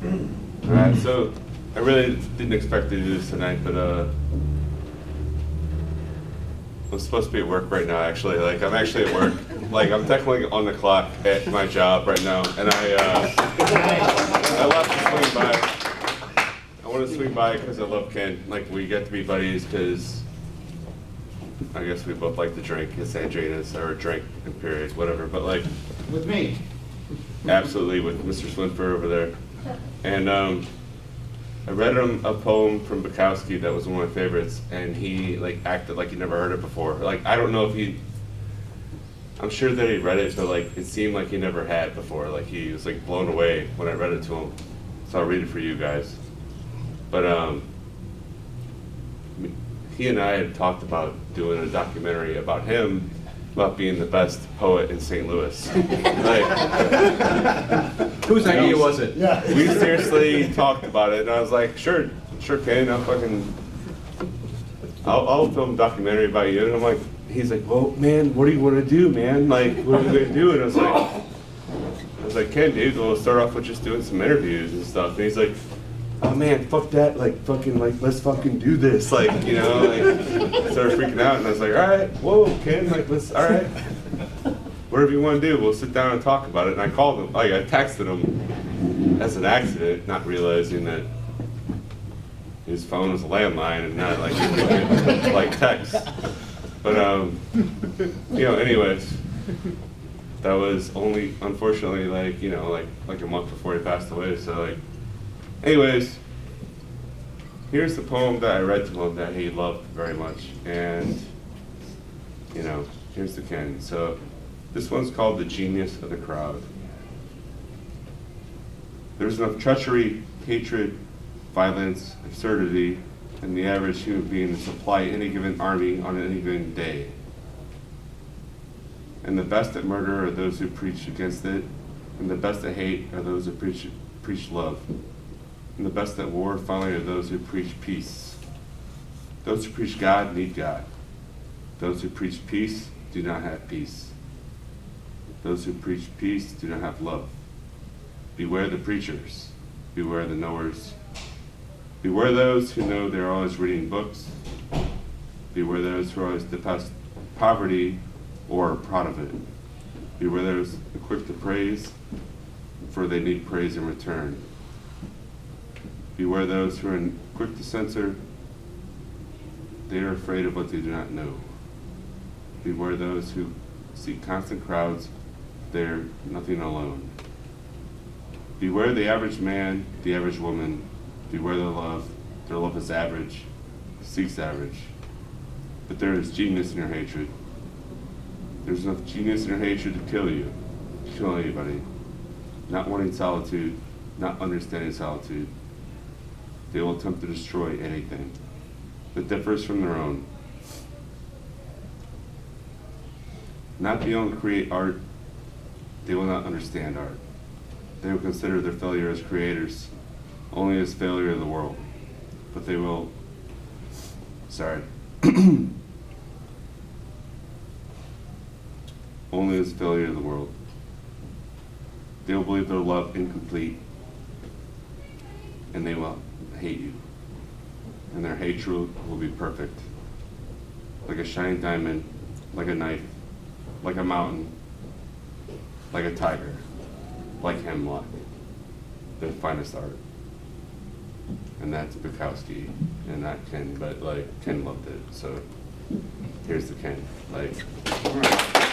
Alright, so I really didn't expect to do this tonight, but I'm supposed to be at work right now, actually. Like, I'm actually at work. Like, I'm technically on the clock at my job right now, and I left to swing by. I want to swing by because I love Ken. Like, we get to be buddies because I guess we both like to drink at Sandrina's, or drink, in period, whatever. But, like, With me. absolutely, with Mr. Swinford over there. And I read him a poem from Bukowski that was one of my favorites, and he like acted like he never heard it before. Like, I don't know if he, I'm sure that he read it, but like it seemed like he never had before. Like, he was like blown away when I read it to him. So I'll read it for you guys. But he and I had talked about doing a documentary about him, about being the best poet in St. Louis. Like, whose idea was it? Yeah. we seriously talked about it, and I was like, sure, Ken, I'll film a documentary about you. And I'm like, he's like, well, man, what do you want to do, man? Like, what are we gonna do? And I was like, Ken, dude, we'll start off with just doing some interviews and stuff. And he's like, oh man, fuck that, like, fucking, like, let's fucking do this, like, you know, like, started freaking out, and I was like, all right, whoa, Ken, like, let's, all right, whatever you want to do, we'll sit down and talk about it. And I called him, like, I texted him as an accident, not realizing that his phone was a landline and not, like text. But, you know, anyways, that was only, unfortunately, like, you know, like a month before he passed away, so, like, anyways, here's the poem that I read to him that he loved very much, and, you know, here's the Ken. So, this one's called The Genius of the Crowd. There's enough treachery, hatred, violence, absurdity in the average human being to supply any given army on any given day. And the best at murder are those who preach against it, and the best at hate are those who preach love. And the best at war, finally, are those who preach peace. Those who preach God need God. Those who preach peace do not have peace. Those who preach peace do not have love. Beware the preachers. Beware the knowers. Beware those who know they're always reading books. Beware those who always detest poverty or are proud of it. Beware those quick to praise, for they need praise in return. Beware those who are quick to censor, they are afraid of what they do not know. Beware those who seek constant crowds, they are nothing alone. Beware the average man, the average woman. Beware their love is average, seeks average. But there is genius in your hatred. There's enough genius in your hatred to kill you, to kill anybody. Not wanting solitude, not understanding solitude. They will attempt to destroy anything that differs from their own. Not be able to create art, they will not understand art. They will consider their failure as creators only as failure of the world. But they will, only as failure of the world. They will believe their love incomplete, and they will hate you. And their hatred will be perfect. Like a shining diamond, like a knife, like a mountain, like a tiger, like hemlock. Their finest art. And that's Bukowski, and not Ken, but like Ken loved it. So here's the Ken. Like, all right.